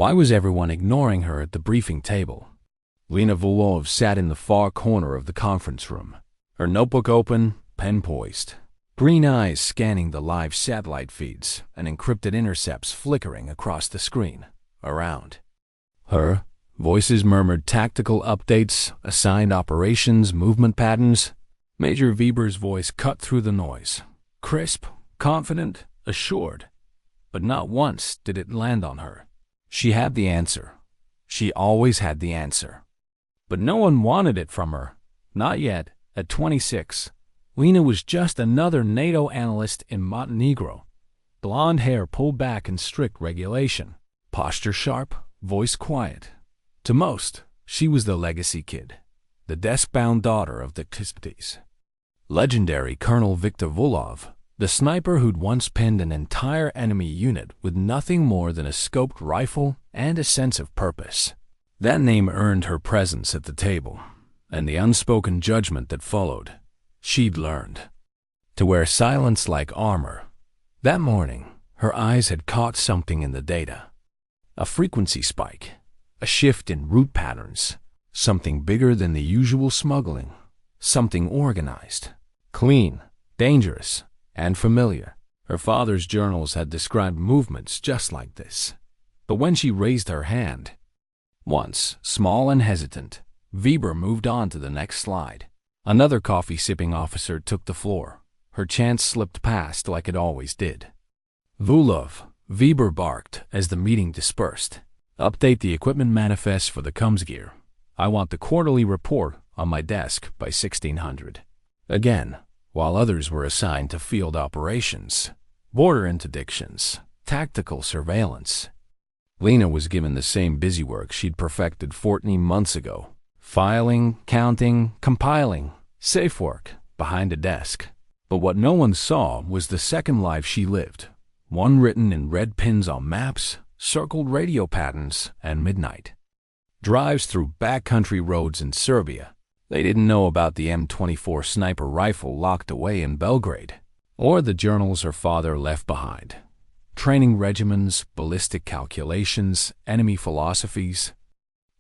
Why was everyone ignoring her at the briefing table? Lena Vulov sat in the far corner of the conference room, her notebook open, pen poised, green eyes scanning the live satellite feeds and encrypted intercepts flickering across the screen. Around her, voices murmured tactical updates, assigned operations, movement patterns. Major Vber's voice cut through the noise, crisp, confident, assured. But not once did it land on her. She had the answer. She always had the answer. But no one wanted it from her. Not yet. At 26, Lena was just another NATO analyst in Montenegro. Blonde hair pulled back in strict regulation. Posture sharp, voice quiet. To most, she was the legacy kid. The deskbound daughter of the Kisptis. Legendary Colonel Victor Vulov, the sniper who'd once pinned an entire enemy unit with nothing more than a scoped rifle and a sense of purpose. That name earned her presence at the table, and the unspoken judgment that followed. She'd learned to wear silence like armor. That morning, her eyes had caught something in the data. A frequency spike, a shift in route patterns, something bigger than the usual smuggling, something organized, clean, dangerous, and familiar. Her father's journals had described movements just like this. But when she raised her hand, once small and hesitant, Vber moved on to the next slide. Another coffee-sipping officer took the floor. Her chance slipped past like it always did. Vulov, Vber barked as the meeting dispersed. Update the equipment manifest for the comms gear. I want the quarterly report on my desk by 1600. Again, while others were assigned to field operations, border interdictions, tactical surveillance, Lena was given the same busy work she'd perfected 14 months ago. Filing, counting, compiling, safe work, behind a desk. But what no one saw was the second life she lived, one written in red pins on maps, circled radio patterns, and midnight drives through backcountry roads in Serbia. They didn't know about the M24 sniper rifle locked away in Belgrade, or the journals her father left behind. Training regimens, ballistic calculations, enemy philosophies,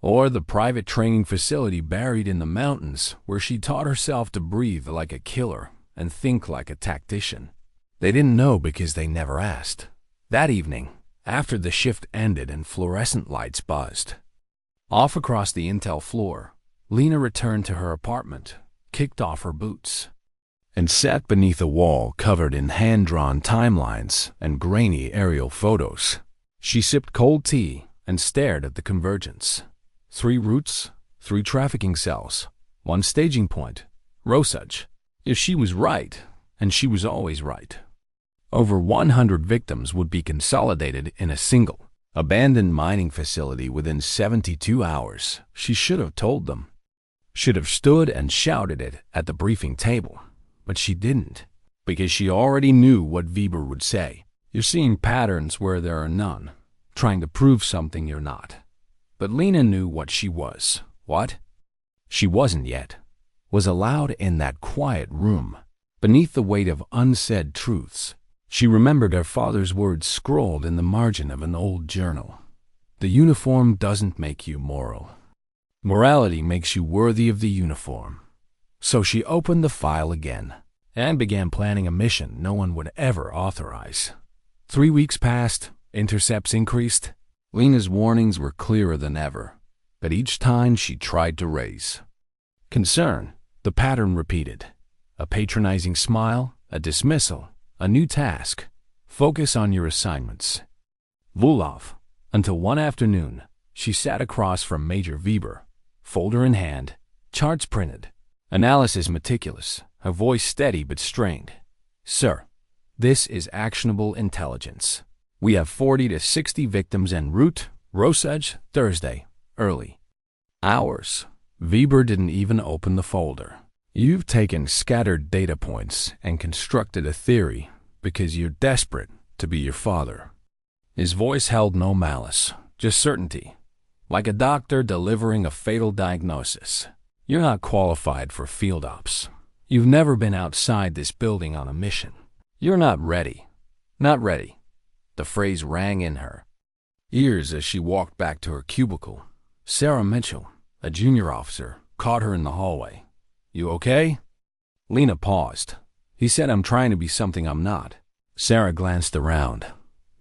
or the private training facility buried in the mountains where she taught herself to breathe like a killer and think like a tactician. They didn't know because they never asked. That evening, after the shift ended and fluorescent lights buzzed, off across the intel floor, Lena returned to her apartment, kicked off her boots, and sat beneath a wall covered in hand-drawn timelines and grainy aerial photos. She sipped cold tea and stared at the convergence. 3 routes, 3 trafficking cells, 1 staging point, Rosaj. If she was right, and she was always right, over 100 victims would be consolidated in a single, abandoned mining facility within 72 hours. She should have told them. Should have stood and shouted it at the briefing table. But she didn't, because she already knew what Vber would say. You're seeing patterns where there are none, trying to prove something you're not. But Lena knew what she was. What? She wasn't yet. Was allowed in that quiet room, beneath the weight of unsaid truths. She remembered her father's words scrawled in the margin of an old journal. The uniform doesn't make you moral. Morality makes you worthy of the uniform. So she opened the file again and began planning a mission no one would ever authorize. 3 weeks passed, intercepts increased. Lena's warnings were clearer than ever, but each time she tried to raise concern, the pattern repeated. A patronizing smile, a dismissal, a new task. Focus on your assignments. Vulov. Until one afternoon, she sat across from Major Vber, folder in hand, charts printed, analysis meticulous, her voice steady but strained. Sir, this is actionable intelligence. We have 40 to 60 victims en route, Rosaj, Thursday, early hours. Vber didn't even open the folder. You've taken scattered data points and constructed a theory because you're desperate to be your father. His voice held no malice, just certainty, like a doctor delivering a fatal diagnosis. You're not qualified for field ops. You've never been outside this building on a mission. You're not ready. Not ready. The phrase rang in her. ears as she walked back to her cubicle. Sarah Mitchell, a junior officer, caught her in the hallway. "You okay?" Lena paused. "He said I'm trying to be something I'm not." Sarah glanced around.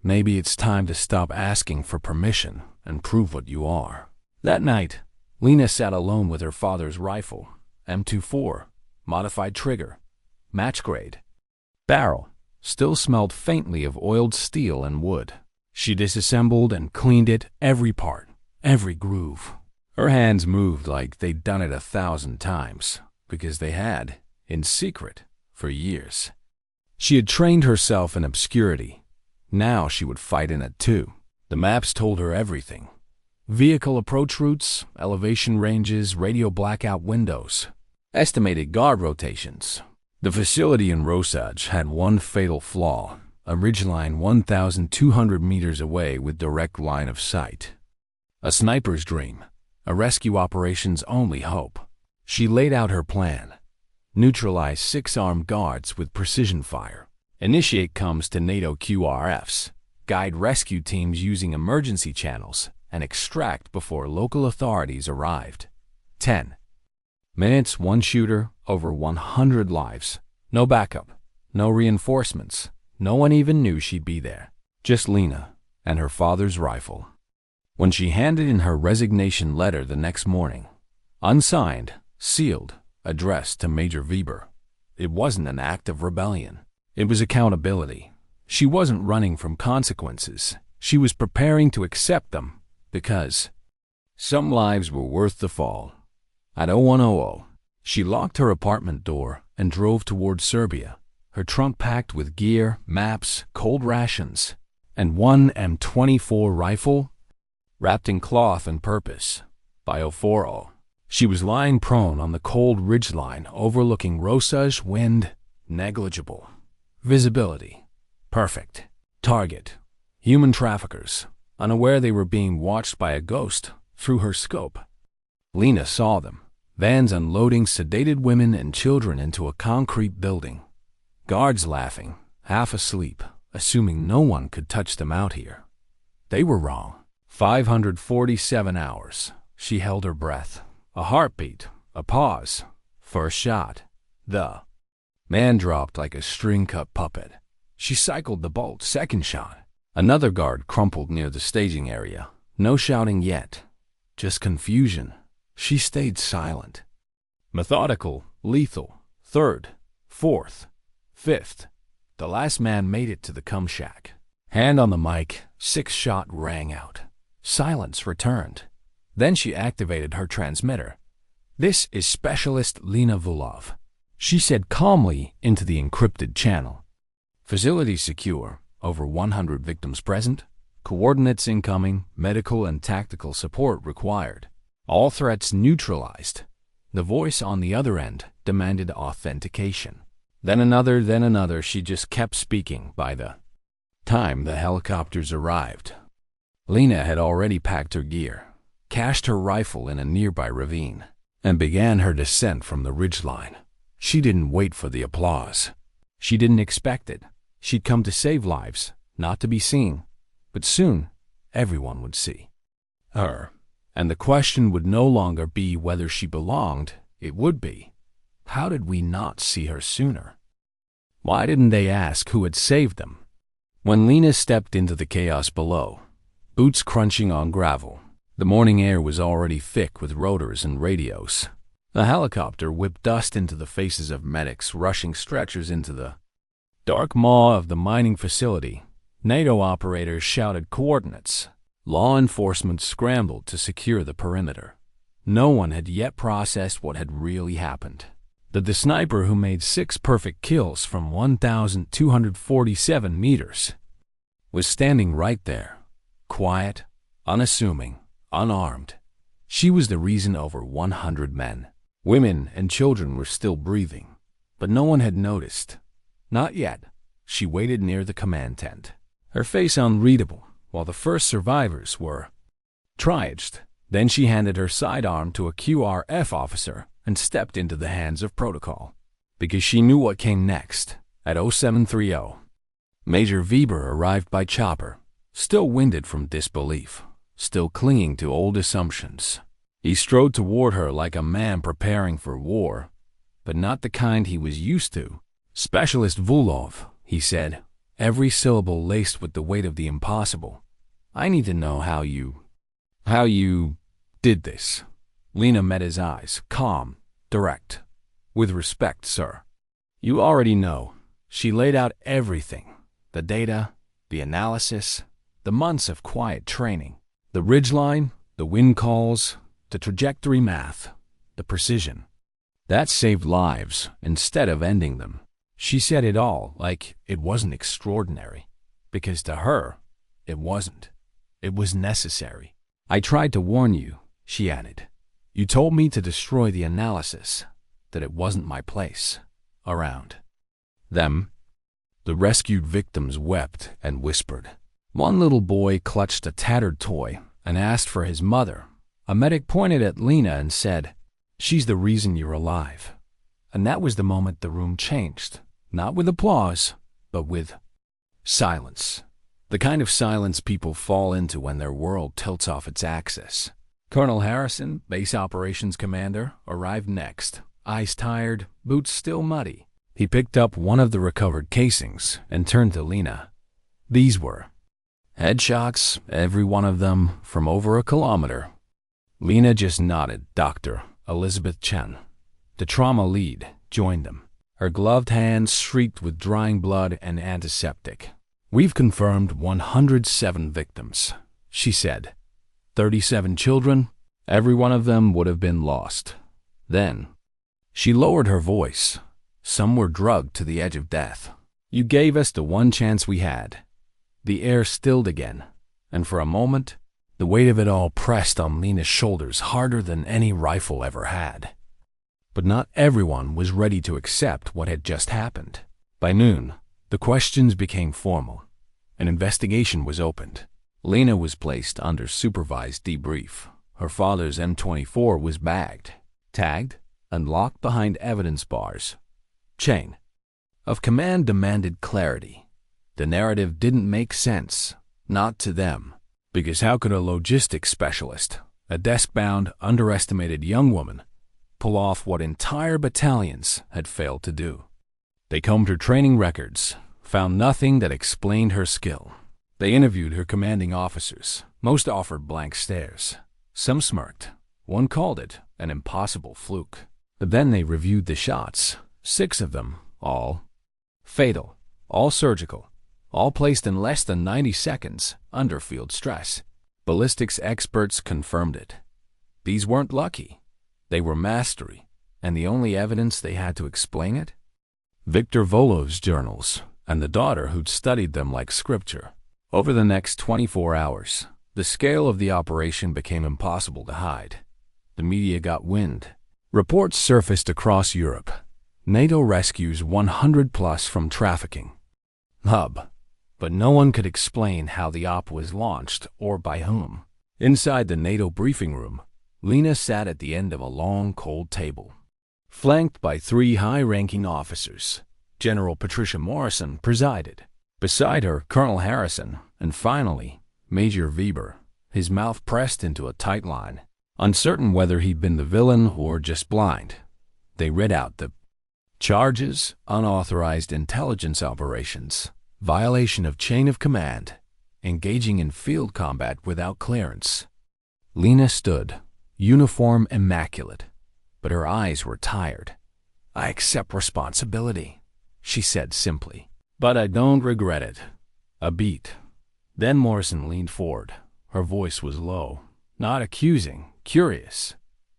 "Maybe it's time to stop asking for permission and prove what you are." That night, Lena sat alone with her father's rifle, M24, modified trigger, match grade. Barrel still smelled faintly of oiled steel and wood. She disassembled and cleaned it, every part, every groove. Her hands moved like they'd done it 1,000 times, because they had, in secret, for years. She had trained herself in obscurity. Now she would fight in it too. The maps told her everything. Vehicle approach routes, elevation ranges, radio blackout windows, estimated guard rotations. The facility in Rosaj had one fatal flaw: a ridgeline 1,200 meters away with direct line of sight. A sniper's dream, a rescue operation's only hope. She laid out her plan. Neutralize 6 armed guards with precision fire. Initiate comms to NATO QRFs. Guide rescue teams using emergency channels and extract before local authorities arrived. 10 minutes, 1 shooter, over 100 lives. No backup, no reinforcements. No one even knew she'd be there. Just Lena and her father's rifle. When she handed in her resignation letter the next morning, unsigned, sealed, addressed to Major Vber, it wasn't an act of rebellion. It was accountability. She wasn't running from consequences. She was preparing to accept them, because some lives were worth the fall. At 0100, she locked her apartment door and drove toward Serbia, her trunk packed with gear, maps, cold rations, and one M24 rifle wrapped in cloth and purpose. By 04, she was lying prone on the cold ridgeline overlooking Rosaj. Wind negligible. Visibility perfect. Target human traffickers, unaware they were being watched by a ghost through her scope. Lena saw them. Vans unloading sedated women and children into a concrete building. Guards laughing, half asleep, assuming no one could touch them out here. They were wrong. 547 hours. She held her breath. A heartbeat, a pause. First shot. The man dropped like a string-cut puppet. She cycled the bolt. Second shot. Another guard crumpled near the staging area. No shouting yet. Just confusion. She stayed silent. Methodical, lethal. Third, fourth, fifth. The last man made it to the cum shack. Hand on the mic, 6th shot rang out. Silence returned. Then she activated her transmitter. "This is Specialist Lena Vulov," she said calmly into the encrypted channel. "Facility secure. Over 100 victims present. Coordinates incoming. Medical and tactical support required. All threats neutralized." The voice on the other end demanded authentication. Then another. She just kept speaking. By the time the helicopters arrived, Lena had already packed her gear, cached her rifle in a nearby ravine, and began her descent from the ridgeline. She didn't wait for the applause. She didn't expect it. She'd come to save lives, not to be seen. But soon, everyone would see her. And the question would no longer be whether she belonged. It would be, how did we not see her sooner? Why didn't they ask who had saved them? When Lena stepped into the chaos below, boots crunching on gravel, the morning air was already thick with rotors and radios. The helicopter whipped dust into the faces of medics rushing stretchers into the dark maw of the mining facility. NATO operators shouted coordinates. Law enforcement scrambled to secure the perimeter. No one had yet processed what had really happened. That the sniper who made 6 perfect kills from 1,247 meters was standing right there, quiet, unassuming, unarmed. She was the reason over 100 men, women, and children were still breathing. But no one had noticed. Not yet. She waited near the command tent, her face unreadable, while the first survivors were triaged. Then she handed her sidearm to a QRF officer and stepped into the hands of protocol, because she knew what came next. At 0730, Major Vber arrived by chopper. still winded from disbelief, still clinging to old assumptions. He strode toward her like a man preparing for war, but not the kind he was used to. "Specialist Vulov," he said, every syllable laced with the weight of the impossible. "I need to know how you did this." Lena met his eyes, calm, direct. "With respect, sir. You already know." She laid out everything: the data, the analysis, the months of quiet training, the ridgeline, the wind calls, the trajectory math, the precision. That saved lives instead of ending them. She said it all like it wasn't extraordinary, because to her, it wasn't. It was necessary. "I tried to warn you," she added. "You told me to destroy the analysis, that it wasn't my place around them." The rescued victims wept and whispered. One little boy clutched a tattered toy and asked for his mother. A medic pointed at Lena and said, "She's the reason you're alive." And that was the moment the room changed, not with applause, but with silence. The kind of silence people fall into when their world tilts off its axis. Colonel Harrison, base operations commander, arrived next, eyes tired, boots still muddy. He picked up one of the recovered casings and turned to Lena. These were headshots, every one of them from over a kilometer. Lena just nodded. Dr. Elizabeth Chen, the trauma lead, joined them. Her gloved hands streaked with drying blood and antiseptic. "We've confirmed 107 victims," she said. 37 children, every one of them would have been lost. Then, she lowered her voice. "Some were drugged to the edge of death. You gave us the one chance we had." The air stilled again, and for a moment, the weight of it all pressed on Lena's shoulders harder than any rifle ever had. But not everyone was ready to accept what had just happened. By noon, the questions became formal. An investigation was opened. Lena was placed under supervised debrief. Her father's M24 was bagged, tagged, and locked behind evidence bars. Chain of command demanded clarity. The narrative didn't make sense, not to them, because how could a logistics specialist, a deskbound, underestimated young woman, pull off what entire battalions had failed to do? They combed her training records, found nothing that explained her skill. They interviewed her commanding officers. Most offered blank stares. Some smirked. One called it an impossible fluke. But then they reviewed the shots. 6 of them, all fatal, all surgical, all placed in less than 90 seconds under field stress. Ballistics experts confirmed it. These weren't lucky. They were mastery, and the only evidence they had to explain it? Victor Vulov's journals, and the daughter who'd studied them like scripture. Over the next 24 hours, the scale of the operation became impossible to hide. The media got wind. Reports surfaced across Europe. NATO rescues 100 plus from trafficking hub, but no one could explain how the op was launched or by whom. Inside the NATO briefing room, Lena sat at the end of a long, cold table, flanked by 3 high-ranking officers. General Patricia Morrison presided. Beside her, Colonel Harrison, and finally, Major Vber, his mouth pressed into a tight line. Uncertain whether he'd been the villain or just blind, they read out the charges: unauthorized intelligence operations, violation of chain of command, engaging in field combat without clearance. Lena stood, uniform immaculate, but her eyes were tired. "I accept responsibility," she said simply, "but I don't regret it." A beat. Then Morrison leaned forward. Her voice was low, not accusing, curious.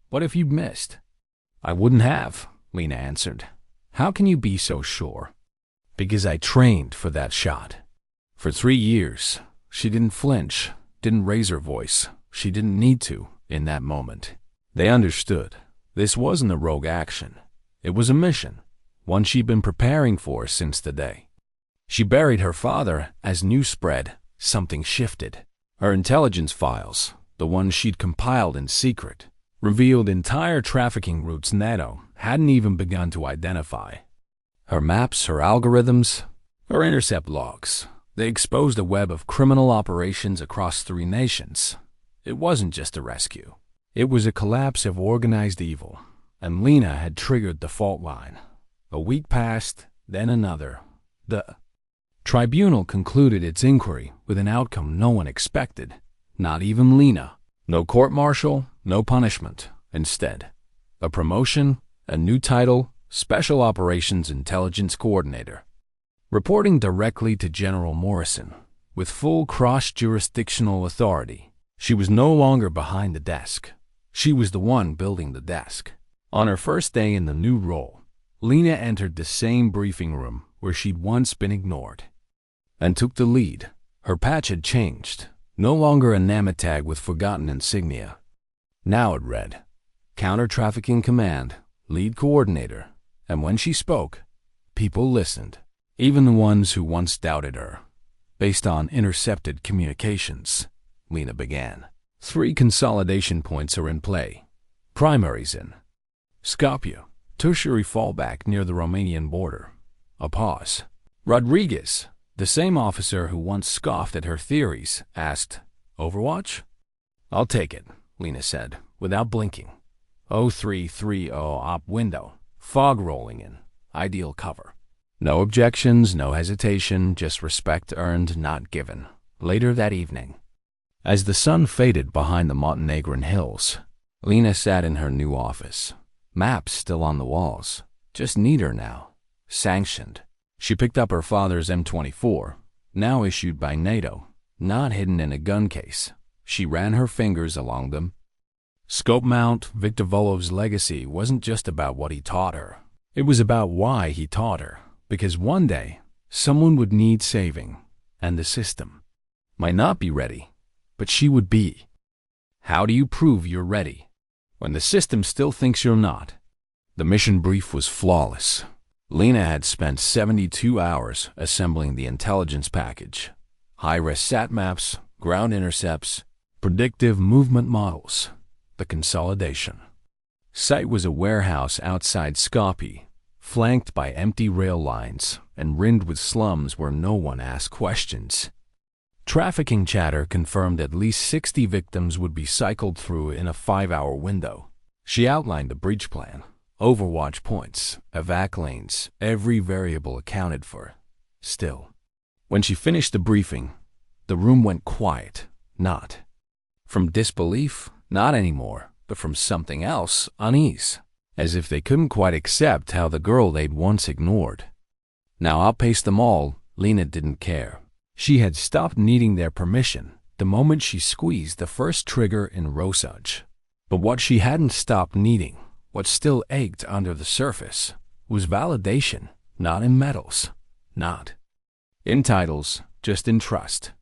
"What if you'd missed?" "I wouldn't have," Lena answered. "How can you be so sure?" "Because I trained for that shot. For 3 years." She didn't flinch, didn't raise her voice. She didn't need to in that moment. They understood. This wasn't a rogue action. It was a mission, one she'd been preparing for since the day she buried her father. As news spread, something shifted. Her intelligence files, the ones she'd compiled in secret, revealed entire trafficking routes NATO hadn't even begun to identify. Her maps, her algorithms, her intercept logs, They exposed a web of criminal operations across 3 nations. It wasn't just a rescue. It was a collapse of organized evil, and Lena had triggered the fault line. A week passed, then another. The tribunal concluded its inquiry with an outcome no one expected, not even Lena. No court-martial, no punishment. Instead, a promotion, a new title, Special Operations Intelligence Coordinator. Reporting directly to General Morrison, with full cross-jurisdictional authority. She was no longer behind the desk. She was the one building the desk. On her first day in the new role, Lena entered the same briefing room where she'd once been ignored, and took the lead. Her patch had changed, no longer a nametag with forgotten insignia. Now it read, Counter-Trafficking Command, Lead Coordinator, and when she spoke, people listened. Even the ones who once doubted her. Based on intercepted communications, Lena began. 3 consolidation points are in play. Primaries in Skopje, tertiary fallback near the Romanian border. A pause. Rodriguez, the same officer who once scoffed at her theories, asked, Overwatch? I'll take it, Lena said, without blinking. 0330 op window, fog rolling in, ideal cover. No objections, no hesitation, just respect earned, not given. Later that evening, as the sun faded behind the Montenegrin hills, Lena sat in her new office. Maps still on the walls, just neater now. Sanctioned. She picked up her father's M24, now issued by NATO, not hidden in a gun case. She ran her fingers along them. Scope mount, Victor Vulov's legacy wasn't just about what he taught her. It was about why he taught her. Because one day, someone would need saving, and the system might not be ready, but she would be. How do you prove you're ready when the system still thinks you're not? The mission brief was flawless. Lena had spent 72 hours assembling the intelligence package. High-res sat maps, ground intercepts, predictive movement models, the consolidation. Site was a warehouse outside Skopje, flanked by empty rail lines and ringed with slums where no one asked questions. Trafficking chatter confirmed at least 60 victims would be cycled through in a 5-hour window. She outlined the breach plan, overwatch points, evac lanes, every variable accounted for. Still, when she finished the briefing, the room went quiet, not from disbelief, not anymore, but from something else, unease. As if they couldn't quite accept how the girl they'd once ignored now outpaced them all. Lena didn't care. She had stopped needing their permission the moment she squeezed the first trigger in Rosaj. But what she hadn't stopped needing, what still ached under the surface, was validation, not in medals, not in titles, just in trust.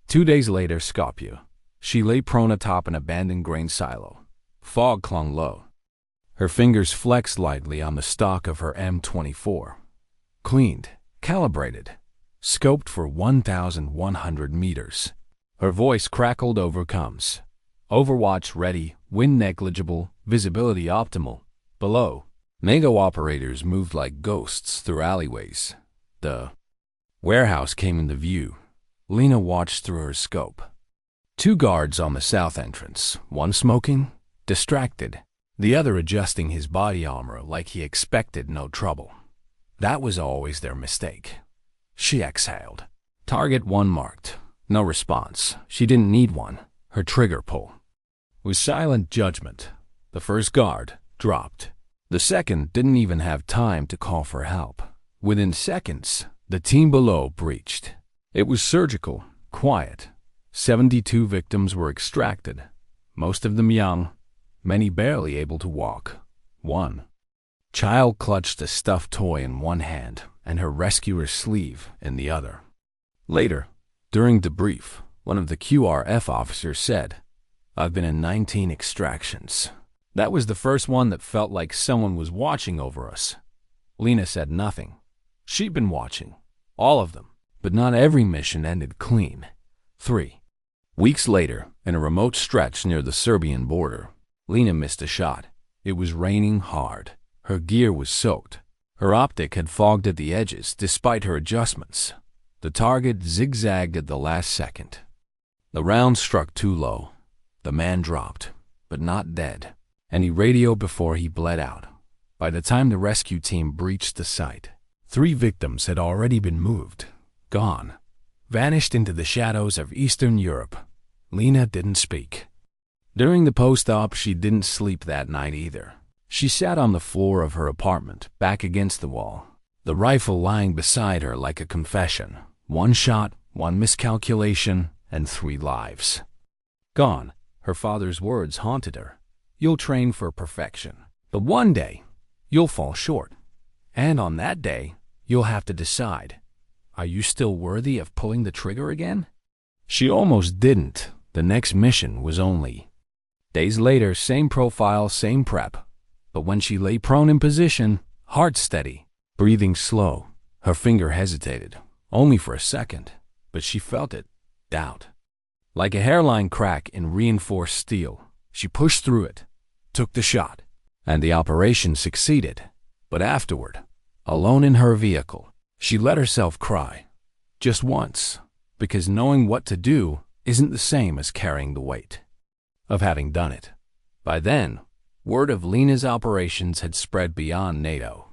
2 days later, Skopje. She lay prone atop an abandoned grain silo. Fog clung low. Her fingers flexed lightly on the stock of her M24. Cleaned, calibrated, scoped for 1,100 meters. Her voice crackled over comms. Overwatch ready, wind negligible, visibility optimal. Below, NATO operators moved like ghosts through alleyways. The warehouse came into view. Lena watched through her scope. 2 guards on the south entrance, one smoking, distracted, the other adjusting his body armor like he expected no trouble. That was always their mistake. She exhaled. Target 1 marked. No response. She didn't need one. Her trigger pull. With silent judgment, the first guard dropped. The second didn't even have time to call for help. Within seconds, the team below breached. It was surgical, quiet. 72 victims were extracted, most of them young, many barely able to walk. One child clutched a stuffed toy in one hand and her rescuer's sleeve in the other. Later, during debrief, one of the QRF officers said, "I've been in 19 extractions. That was the first one that felt like someone was watching over us." Lena said nothing. She'd been watching, all of them, but not every mission ended clean. 3 weeks later, in a remote stretch near the Serbian border, Lena missed a shot. It was raining hard. Her gear was soaked. Her optic had fogged at the edges despite her adjustments. The target zigzagged at the last second. The round struck too low. The man dropped, but not dead, and he radioed before he bled out. By the time the rescue team breached the site, 3 victims had already been moved, gone, vanished into the shadows of Eastern Europe. Lena didn't speak. During the post-op, she didn't sleep that night either. She sat on the floor of her apartment, back against the wall, the rifle lying beside her like a confession. 1 shot, 1 miscalculation, and 3 lives. Gone. Her father's words haunted her. You'll train for perfection, but one day, you'll fall short. And on that day, you'll have to decide, are you still worthy of pulling the trigger again? She almost didn't. The next mission was only days later, same profile, same prep. But when she lay prone in position, heart steady, breathing slow, her finger hesitated, only for a second, but she felt it, doubt. Like a hairline crack in reinforced steel, she pushed through it, took the shot, and the operation succeeded. But afterward, alone in her vehicle, she let herself cry. Just once, because knowing what to do isn't the same as carrying the weight of having done it. By then, word of Lena's operations had spread beyond NATO.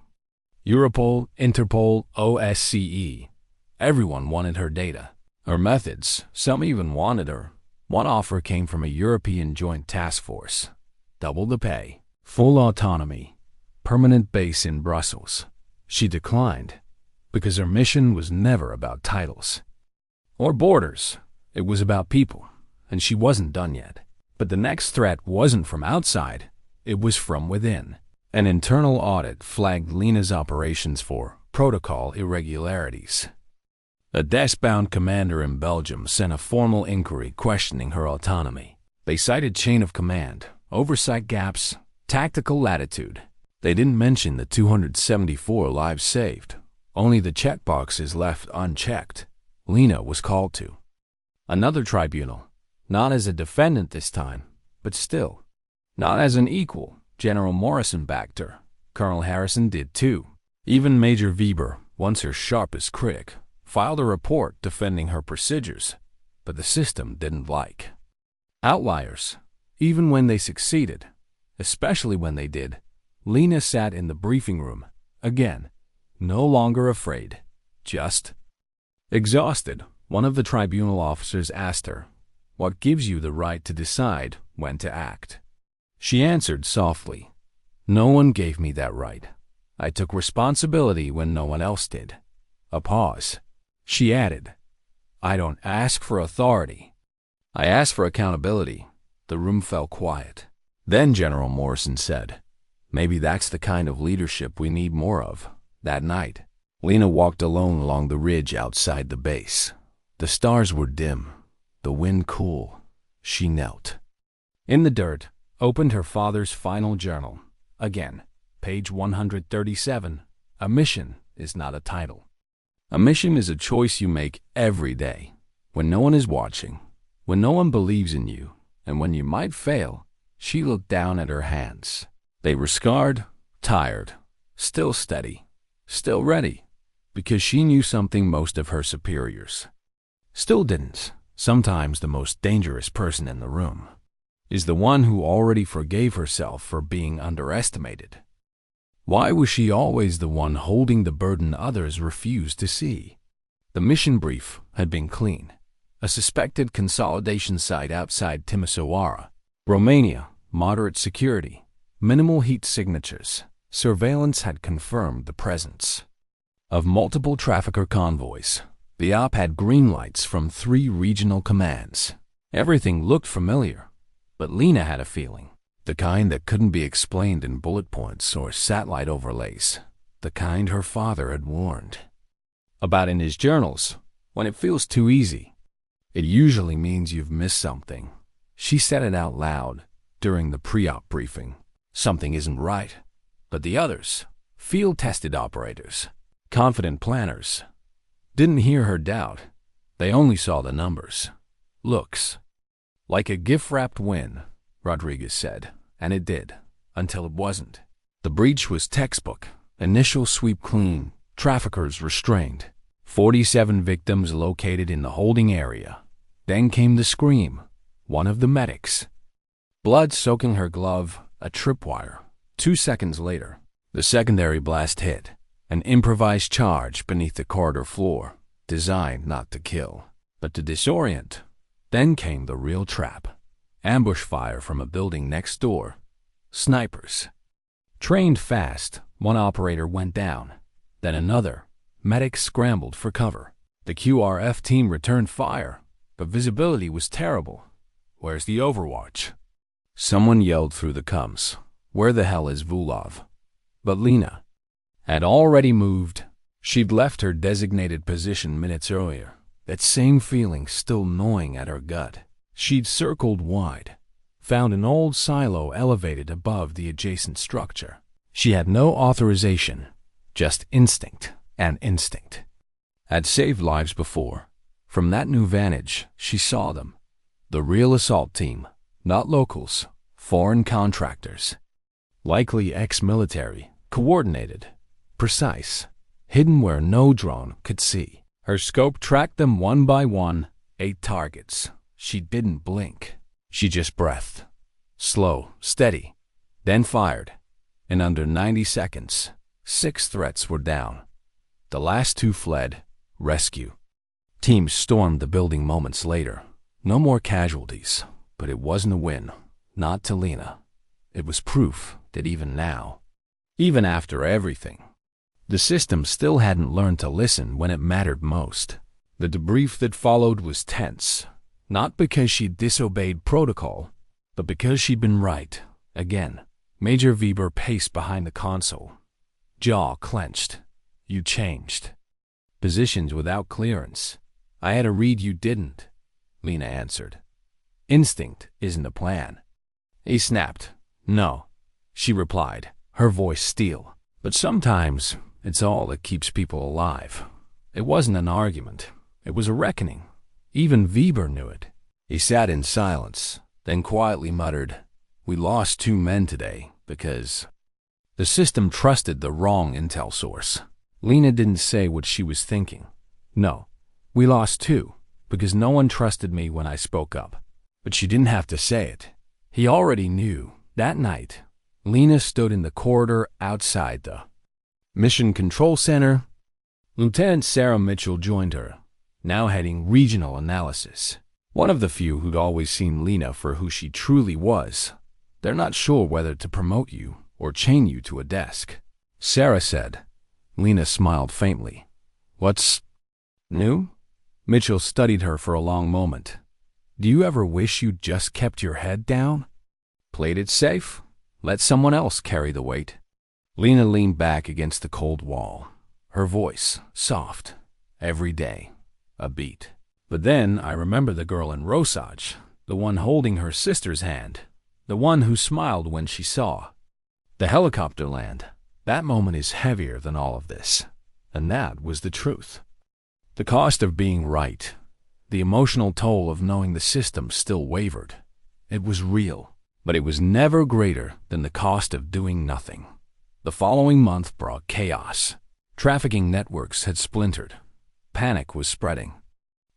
Europol, Interpol, OSCE. Everyone wanted her data, her methods. Some even wanted her. One offer came from a European joint task force. Double the pay, full autonomy, permanent base in Brussels. She declined because her mission was never about titles or borders. It was about people, and she wasn't done yet. But the next threat wasn't from outside. It was from within. An internal audit flagged Lena's operations for protocol irregularities. A deskbound commander in Belgium sent a formal inquiry questioning her autonomy. They cited chain of command, oversight gaps, tactical latitude. They didn't mention the 274 lives saved, only the checkboxes left unchecked. Lena was called to another tribunal, not as a defendant this time, but still, not as an equal. General Morrison backed her. Colonel Harrison did too. Even Major Vber, once her sharpest critic, filed a report defending her procedures, but the system didn't like outliers. Even when they succeeded, especially when they did, Lena sat in the briefing room, again, no longer afraid, just exhausted. One of the tribunal officers asked her, "What gives you the right to decide when to act?" She answered softly, "No one gave me that right. I took responsibility when no one else did." A pause. She added, "I don't ask for authority. I ask for accountability." The room fell quiet. Then General Morrison said, "Maybe that's the kind of leadership we need more of." That night, Lena walked alone along the ridge outside the base. The stars were dim, the wind cool. She knelt in the dirt, opened her father's final journal. Again, page 137. A mission is not a title. A mission is a choice you make every day, when no one is watching, when no one believes in you, and when you might fail. She looked down at her hands. They were scarred, tired, still steady, still ready, because she knew something most of her superiors still didn't. Sometimes the most dangerous person in the room is the one who already forgave herself for being underestimated. Why was she always the one holding the burden others refused to see? The mission brief had been clean. A suspected consolidation site outside Timisoara, Romania, moderate security, minimal heat signatures. Surveillance had confirmed the presence of multiple trafficker convoys. The op had green lights from 3 regional commands. Everything looked familiar, but Lena had a feeling. The kind that couldn't be explained in bullet points or satellite overlays. The kind her father had warned about in his journals. When it feels too easy, it usually means you've missed something. She said it out loud during the pre-op briefing. Something isn't right. But the others, field-tested operators, confident planners, didn't hear her doubt. They only saw the numbers. Looks like a gift-wrapped win, Rodriguez said, and it did, until it wasn't. The breach was textbook. Initial sweep clean, traffickers restrained, 47 victims located in the holding area. Then came the scream. One of the medics. Blood soaking her glove, a tripwire. 2 seconds later, the secondary blast hit. An improvised charge beneath the corridor floor, designed not to kill, but to disorient. Then came the real trap. Ambush fire from a building next door. Snipers. Trained fast, one operator went down. Then another. Medics scrambled for cover. The QRF team returned fire, but visibility was terrible. Where's the overwatch? Someone yelled through the comms. Where the hell is Vulov? But Lena had already moved. She'd left her designated position minutes earlier, that same feeling still gnawing at her gut. She'd circled wide, found an old silo elevated above the adjacent structure. She had no authorization, just instinct and instinct. Had saved lives before. From that new vantage, she saw them. The real assault team, not locals, foreign contractors. Likely ex-military, coordinated, precise, hidden where no drone could see. Her scope tracked them one by one, 8 targets. She didn't blink. She just breathed. Slow, steady, then fired. In under 90 seconds, 6 threats were down. The last 2 fled. Rescue. Teams stormed the building moments later. No more casualties, but it wasn't a win. Not to Lena. It was proof that even now, even after everything, the system still hadn't learned to listen when it mattered most. The debrief that followed was tense, not because she'd disobeyed protocol, but because she'd been right, again. Major Vber paced behind the console, jaw clenched. You changed. Positions without clearance. I had a read you didn't, Lena answered. Instinct isn't a plan. He snapped. No, she replied, her voice steel. But sometimes it's all that keeps people alive. It wasn't an argument. It was a reckoning. Even Vber knew it. He sat in silence, then quietly muttered, We lost 2 men today because the system trusted the wrong intel source. Lena didn't say what she was thinking. No, we lost 2 because no one trusted me when I spoke up. But she didn't have to say it. He already knew. That night, Lena stood in the corridor outside the Mission Control Center. Lieutenant Sarah Mitchell joined her, now heading regional analysis. One of the few who'd always seen Lena for who she truly was. They're not sure whether to promote you or chain you to a desk, Sarah said. Lena smiled faintly. What's new? Mitchell studied her for a long moment. Do you ever wish you'd just kept your head down? Played it safe? Let someone else carry the weight? Lena leaned back against the cold wall, her voice soft. Every day, a beat. But then I remember the girl in Rosaj, the one holding her sister's hand, the one who smiled when she saw the helicopter land. That moment is heavier than all of this. And that was the truth. The cost of being right. The emotional toll of knowing the system still wavered. It was real, but it was never greater than the cost of doing nothing. The following month brought chaos. Trafficking networks had splintered. Panic was spreading.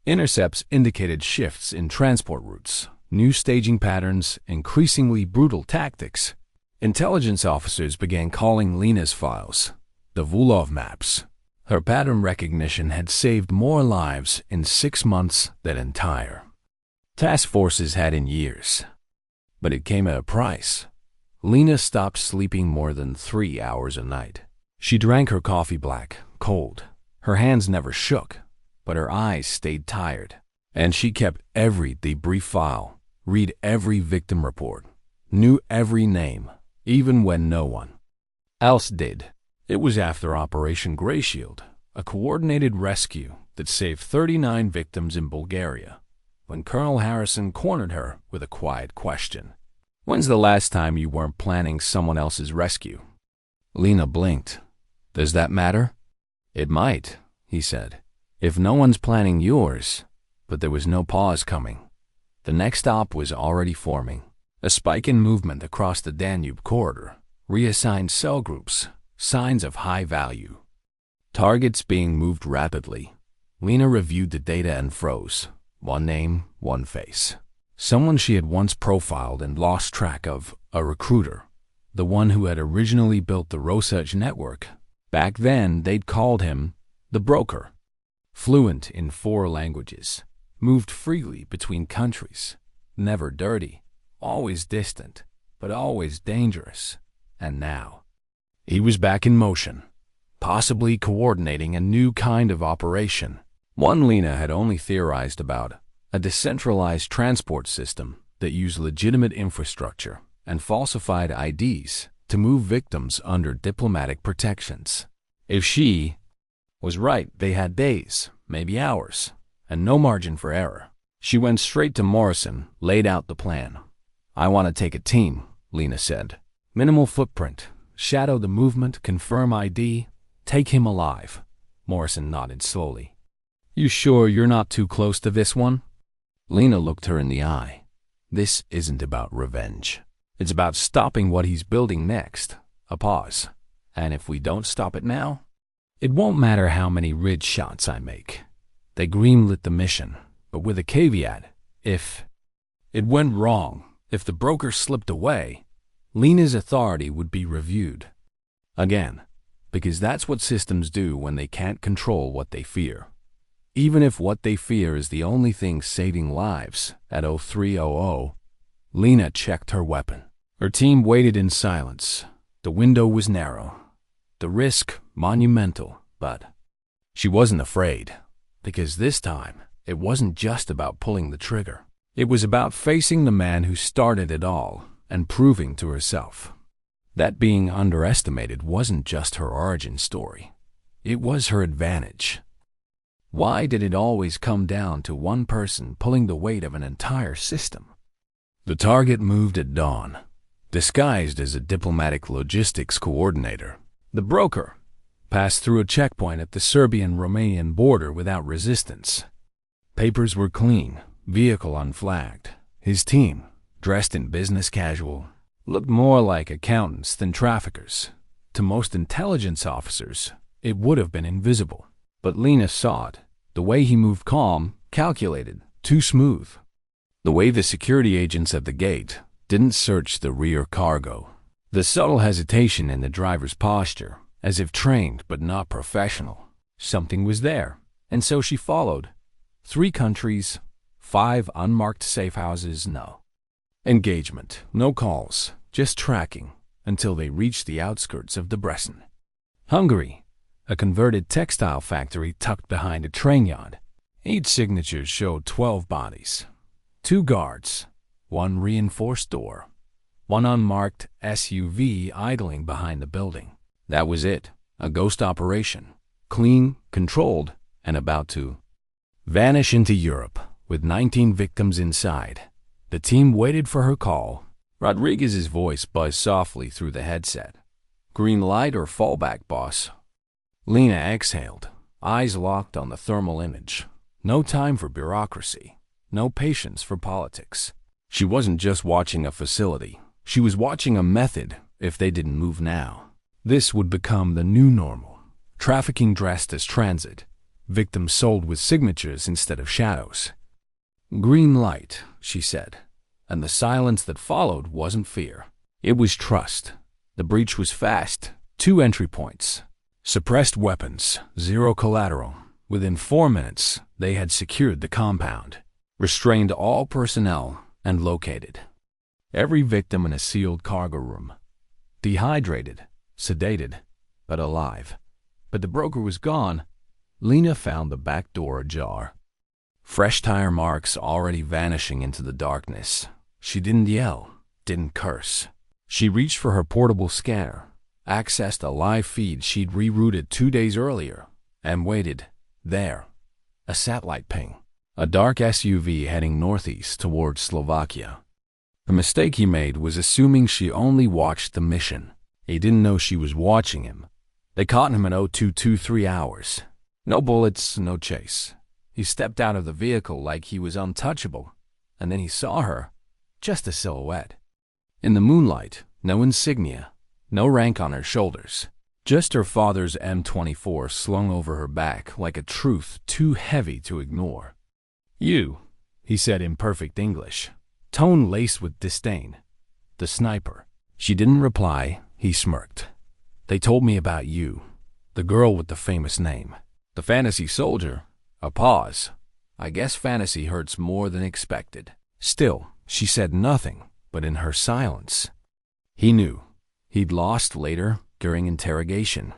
Intercepts indicated shifts in transport routes, new staging patterns, increasingly brutal tactics. Intelligence officers began calling Lena's files the Vulov maps. Her pattern recognition had saved more lives in 6 months than entire task forces had in years. But it came at a price. Lena stopped sleeping more than 3 hours a night. She drank her coffee black, cold. Her hands never shook, but her eyes stayed tired. And she kept every debrief file, read every victim report, knew every name, even when no one else did. It was after Operation Grey Shield, a coordinated rescue that saved 39 victims in Bulgaria, when Colonel Harrison cornered her with a quiet question. When's the last time you weren't planning someone else's rescue? Lena blinked. Does that matter? It might, he said. If no one's planning yours, but there was no pause coming. The next op was already forming. A spike in movement across the Danube corridor, reassigned cell groups, signs of high value. Targets being moved rapidly, Lena reviewed the data and froze. One name, one face. Someone she had once profiled and lost track of, a recruiter. The one who had originally built the research network. Back then, they'd called him the broker. Fluent in 4 languages. Moved freely between countries. Never dirty. Always distant, but always dangerous. And now, he was back in motion. Possibly coordinating a new kind of operation. One Lena had only theorized about. A decentralized transport system that used legitimate infrastructure and falsified IDs to move victims under diplomatic protections. If she was right, they had days, maybe hours, and no margin for error. She went straight to Morrison, laid out the plan. "I want to take a team," Lena said. "Minimal footprint, shadow the movement, confirm ID, take him alive." Morrison nodded slowly. "You sure you're not too close to this one?" Lena looked her in the eye. "This isn't about revenge. It's about stopping what he's building next." A pause. "And if we don't stop it now, it won't matter how many ridge shots I make." They greenlit the mission, but with a caveat. If it went wrong, if the broker slipped away, Lena's authority would be reviewed. Again, because that's what systems do when they can't control what they fear. Even if what they fear is the only thing saving lives. At 0300, Lena checked her weapon. Her team waited in silence. The window was narrow. The risk monumental, but she wasn't afraid. Because this time, it wasn't just about pulling the trigger. It was about facing the man who started it all and proving to herself that being underestimated wasn't just her origin story. It was her advantage. Why did it always come down to one person pulling the weight of an entire system? The target moved at dawn, disguised as a diplomatic logistics coordinator. The broker passed through a checkpoint at the Serbian-Romanian border without resistance. Papers were clean, vehicle unflagged. His team, dressed in business casual, looked more like accountants than traffickers. To most intelligence officers, it would have been invisible. But Lena saw it. The way he moved calm, calculated, too smooth. The way the security agents at the gate didn't search the rear cargo. The subtle hesitation in the driver's posture, as if trained but not professional. Something was there, and so she followed. 3 countries, 5 unmarked safe houses, no engagement, no calls, just tracking, until they reached the outskirts of Debrecen. Hungary. A converted textile factory tucked behind a train yard. 8 signatures showed 12 bodies. 2 guards, 1 reinforced door, 1 unmarked SUV idling behind the building. That was it, a ghost operation, clean, controlled, and about to vanish into Europe, with 19 victims inside. The team waited for her call. Rodriguez's voice buzzed softly through the headset. "Green light or fallback, boss?" Lena exhaled, eyes locked on the thermal image. No time for bureaucracy. No patience for politics. She wasn't just watching a facility. She was watching a method if they didn't move now. This would become the new normal. Trafficking dressed as transit. Victims sold with signatures instead of shadows. "Green light," she said. And the silence that followed wasn't fear. It was trust. The breach was fast. 2 entry points. Suppressed weapons, 0 collateral. Within 4 minutes, they had secured the compound, restrained all personnel, and located every victim in a sealed cargo room. Dehydrated, sedated, but alive. But the broker was gone. Lena found the back door ajar. Fresh tire marks already vanishing into the darkness. She didn't yell, didn't curse. She reached for her portable scanner, accessed a live feed she'd rerouted 2 days earlier, and waited. There, a satellite ping. A dark SUV heading northeast towards Slovakia. The mistake he made was assuming she only watched the mission. He didn't know she was watching him. They caught him at 0223 hours. No bullets, no chase. He stepped out of the vehicle like he was untouchable, and then he saw her, just a silhouette. In the moonlight, no insignia, no rank on her shoulders. Just her father's M24 slung over her back like a truth too heavy to ignore. "You," he said in perfect English, tone laced with disdain. "The sniper." She didn't reply. He smirked. "They told me about you. The girl with the famous name. The fantasy soldier." A pause. "I guess fantasy hurts more than expected." Still, she said nothing, but in her silence, he knew. He'd lost later, during interrogation.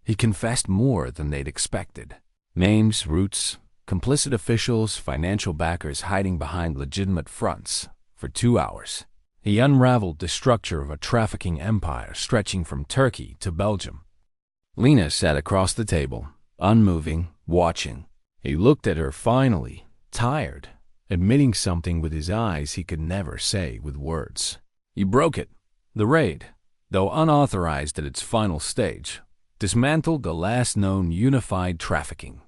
He confessed more than they'd expected. Names, routes, complicit officials, financial backers hiding behind legitimate fronts. For 2 hours, he unraveled the structure of a trafficking empire stretching from Turkey to Belgium. Lena sat across the table, unmoving, watching. He looked at her finally, tired, admitting something with his eyes he could never say with words. "You broke it. The raid, though unauthorized at its final stage, dismantled the last known unified trafficking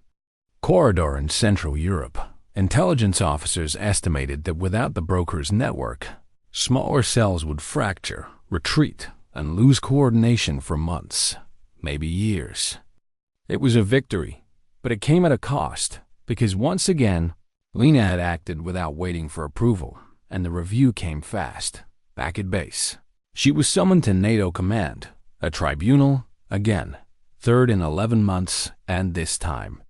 corridor in Central Europe. Intelligence officers estimated that without the broker's network, smaller cells would fracture, retreat, and lose coordination for months, maybe years. It was a victory, but it came at a cost, because once again, Lena had acted without waiting for approval, and the review came fast, back at base. She was summoned to NATO command, a tribunal, again, third in 11 months, and this time.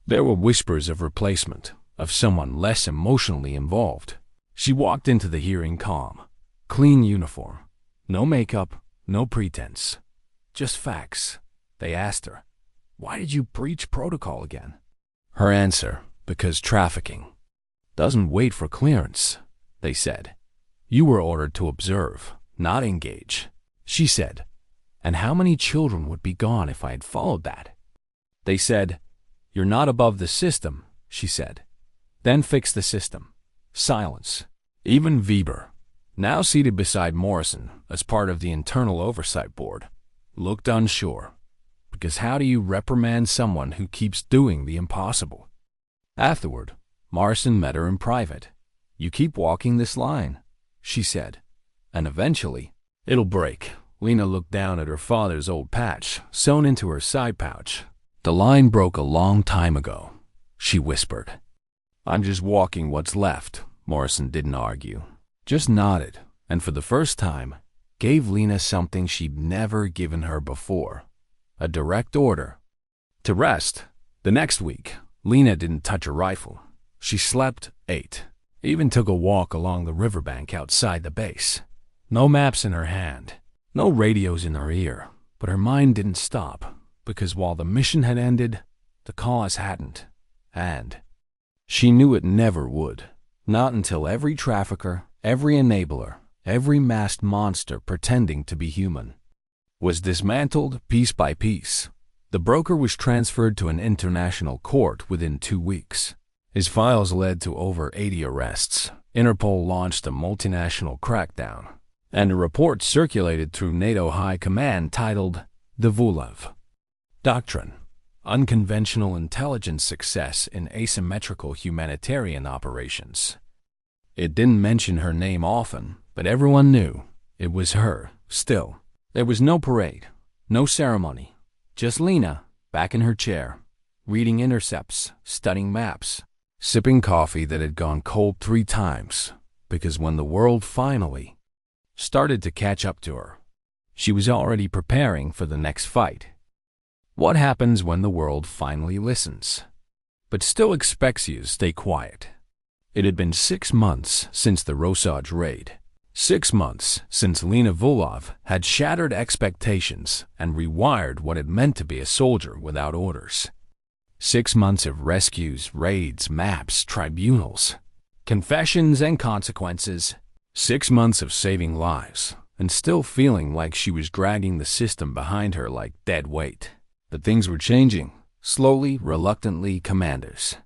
There were whispers of replacement, of someone less emotionally involved. She walked into the hearing calm, clean uniform, no makeup, no pretense, just facts. They asked her, "Why did you breach protocol again?" Her answer, "Because trafficking doesn't wait for clearance," they said. "You were ordered to observe, not engage." She said, "And how many children would be gone if I had followed that?" They said, "You're not above the system," she said. "Then fix the system." Silence. Even Vber, now seated beside Morrison as part of the Internal Oversight Board, looked unsure. Because how do you reprimand someone who keeps doing the impossible? Afterward, Morrison met her in private. "You keep walking this line," she said, "and eventually, it'll break." Lena looked down at her father's old patch, sewn into her side pouch. "The line broke a long time ago," she whispered. "I'm just walking what's left." Morrison didn't argue, just nodded, and for the first time, gave Lena something she'd never given her before. A direct order. To rest. The next week, Lena didn't touch a rifle. She slept, ate, even took a walk along the riverbank outside the base. No maps in her hand, no radios in her ear, but her mind didn't stop, because while the mission had ended, the cause hadn't. And she knew it never would. Not until every trafficker, every enabler, every masked monster pretending to be human was dismantled piece by piece. The broker was transferred to an international court within 2 weeks. His files led to over 80 arrests. Interpol launched a multinational crackdown, and a report circulated through NATO High Command titled The Vulov Doctrine: Unconventional Intelligence Success in Asymmetrical Humanitarian Operations. It didn't mention her name often, but everyone knew it was her. Still, there was no parade, no ceremony, just Lena, back in her chair, reading intercepts, studying maps, sipping coffee that had gone cold 3 times, because when the world finally started to catch up to her, she was already preparing for the next fight. What happens when the world finally listens, but still expects you to stay quiet? It had been 6 months since the Rosaj raid. 6 months since Lena Vulov had shattered expectations and rewired what it meant to be a soldier without orders. 6 months of rescues, raids, maps, tribunals, confessions and consequences. 6 months of saving lives and still feeling like she was dragging the system behind her like dead weight. But things were changing, slowly, reluctantly. Commanders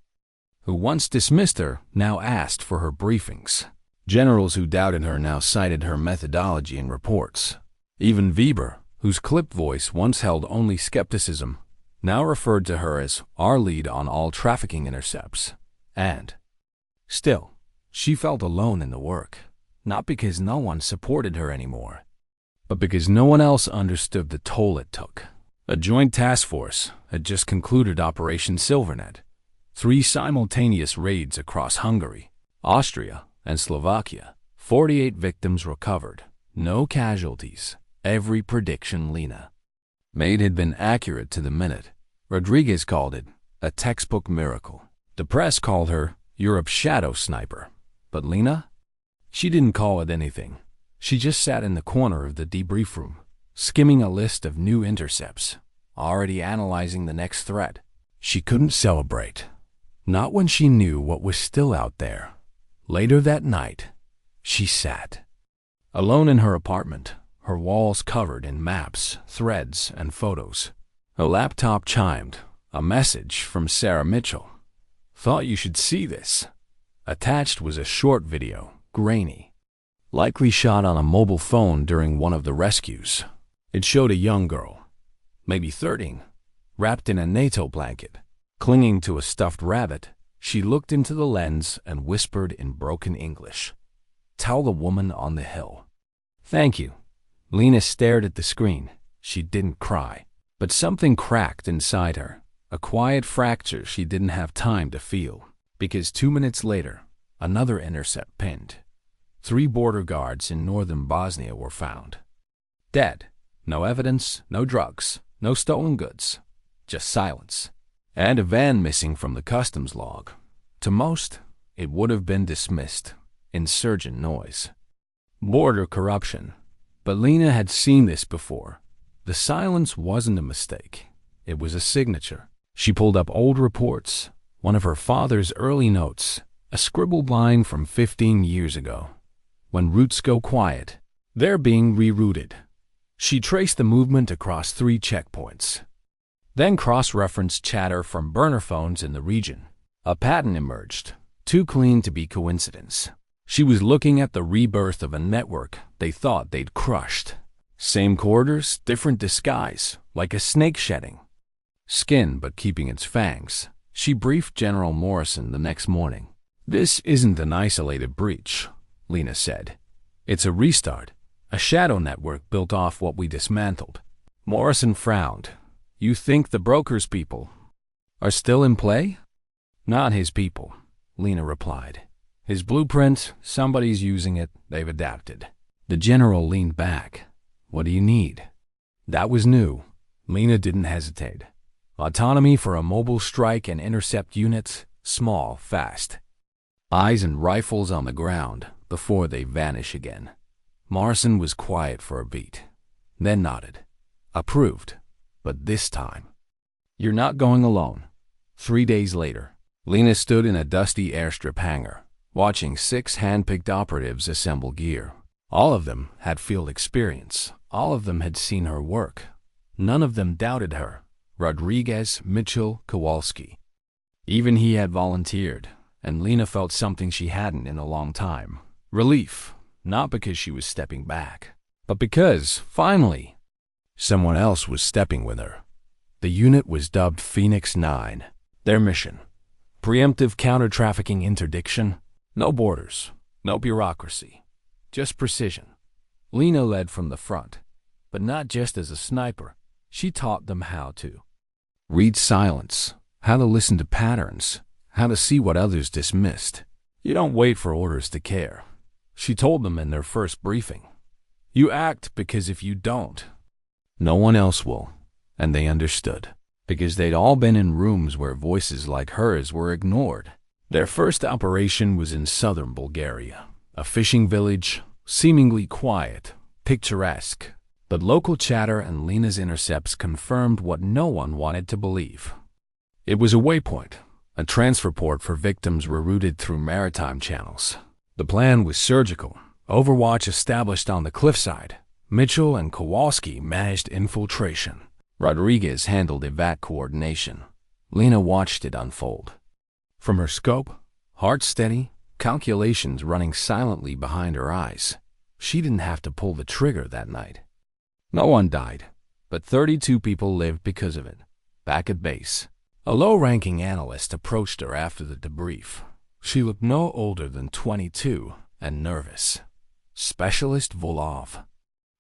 who once dismissed her now asked for her briefings. Generals who doubted her now cited her methodology in reports. Even Vber, whose clipped voice once held only skepticism, now referred to her as our lead on all trafficking intercepts. And still, she felt alone in the work, not because no one supported her anymore, but because no one else understood the toll it took. A joint task force had just concluded Operation Silvernet. 3 simultaneous raids across Hungary, Austria, and Slovakia. 48 victims recovered. No casualties. Every prediction Lena made had been accurate to the minute. Rodriguez called it a textbook miracle. The press called her Europe's shadow sniper. But Lena? She didn't call it anything. She just sat in the corner of the debrief room, skimming a list of new intercepts, already analyzing the next threat. She couldn't celebrate. Not when she knew what was still out there. Later that night, she sat alone in her apartment, her walls covered in maps, threads, and photos. Her laptop chimed. A message from Sarah Mitchell. "Thought you should see this." Attached was a short video, grainy, likely shot on a mobile phone during one of the rescues. It showed a young girl, maybe 13, wrapped in a NATO blanket, clinging to a stuffed rabbit. She looked into the lens and whispered in broken English, "Tell the woman on the hill." "Thank you." Lena stared at the screen. She didn't cry, but something cracked inside her, a quiet fracture she didn't have time to feel, because 2 minutes later, another intercept pinned. 3 border guards in northern Bosnia were found. Dead. No evidence, no drugs, no stolen goods, just silence. And a van missing from the customs log. To most, it would have been dismissed. Insurgent noise. Border corruption. But Lena had seen this before. The silence wasn't a mistake. It was a signature. She pulled up old reports, one of her father's early notes, a scribbled line from 15 years ago. When routes go quiet, they're being rerouted. She traced the movement across 3 checkpoints. Then cross-referenced chatter from burner phones in the region. A pattern emerged, too clean to be coincidence. She was looking at the rebirth of a network they thought they'd crushed. Same corridors, different disguise, like a snake shedding skin but keeping its fangs. She briefed General Morrison the next morning. "This isn't an isolated breach," Lena said. "It's a restart, a shadow network built off what we dismantled." Morrison frowned. "You think the broker's people are still in play?" "Not his people," Lena replied. "His blueprint, somebody's using it, they've adapted." The general leaned back. "What do you need?" That was new. Lena didn't hesitate. Autonomy for a mobile strike and intercept units, small, fast. Eyes and rifles on the ground before they vanish again. Morrison was quiet for a beat, then nodded. Approved, but this time. "You're not going alone." 3 days later, Lena stood in a dusty airstrip hangar, watching 6 hand-picked operatives assemble gear. All of them had field experience. All of them had seen her work. None of them doubted her. Rodriguez, Mitchell, Kowalski. Even he had volunteered, and Lena felt something she hadn't in a long time. Relief, not because she was stepping back, but because, finally, someone else was stepping with her. The unit was dubbed Phoenix 9. Their mission: preemptive counter-trafficking interdiction. No borders, no bureaucracy, just precision. Lena led from the front, but not just as a sniper. She taught them how to read silence, how to listen to patterns, how to see what others dismissed. You don't wait for orders to care. She told them in their first briefing. You act because if you don't, no one else will. And they understood, because they'd all been in rooms where voices like hers were ignored. Their first operation was in southern Bulgaria, a fishing village, seemingly quiet, picturesque. But local chatter and Lena's intercepts confirmed what no one wanted to believe. It was a waypoint, a transfer port for victims rerouted through maritime channels. The plan was surgical. Overwatch established on the cliffside. Mitchell and Kowalski managed infiltration. Rodriguez handled evac coordination. Lena watched it unfold. From her scope, heart steady, calculations running silently behind her eyes. She didn't have to pull the trigger that night. No one died, but 32 people lived because of it. Back at base, a low-ranking analyst approached her after the debrief. She looked no older than 22 and nervous. Specialist Vulov.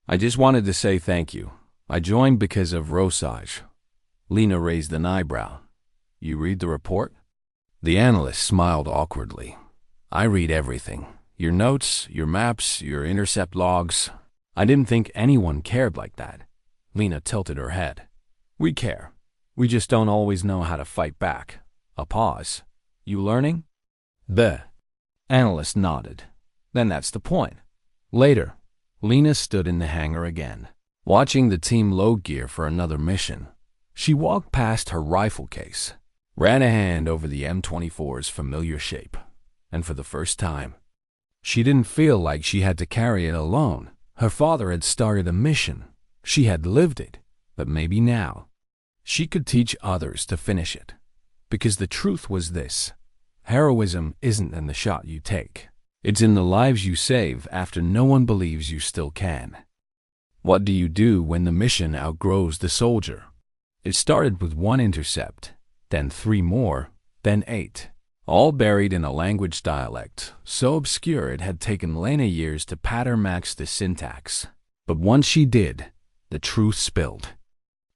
"I just wanted to say thank you. I joined because of Rosage. Lena raised an eyebrow. You read the report? The analyst smiled awkwardly. I read everything. Your notes, your maps, your intercept logs. I didn't think anyone cared like that. Lena tilted her head. We care. We just don't always know how to fight back. A pause. You learning? The analyst nodded. Then that's the point. Later, Lena stood in the hangar again, watching the team load gear for another mission. She walked past her rifle case, ran a hand over the M24's familiar shape, and for the first time, she didn't feel like she had to carry it alone. Her father had started a mission. She had lived it, but maybe now she could teach others to finish it. Because the truth was this: heroism isn't in the shot you take. It's in the lives you save after no one believes you still can. What do you do when the mission outgrows the soldier? It started with 1 intercept, then 3 more, then 8, all buried in a language dialect so obscure it had taken Lena years to pattern match the syntax. But once she did, the truth spilled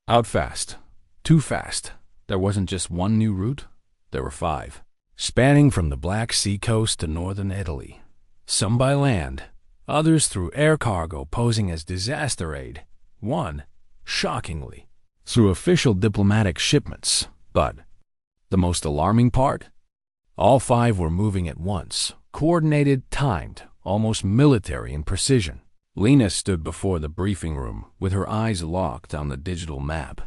out fast, too fast. There wasn't just one new route, there were 5, spanning from the Black Sea coast to northern Italy. Some by land, others through air cargo posing as disaster aid, one, shockingly, through official diplomatic shipments. But the most alarming part? All 5 were moving at once, coordinated, timed, almost military in precision. Lena stood before the briefing room with her eyes locked on the digital map.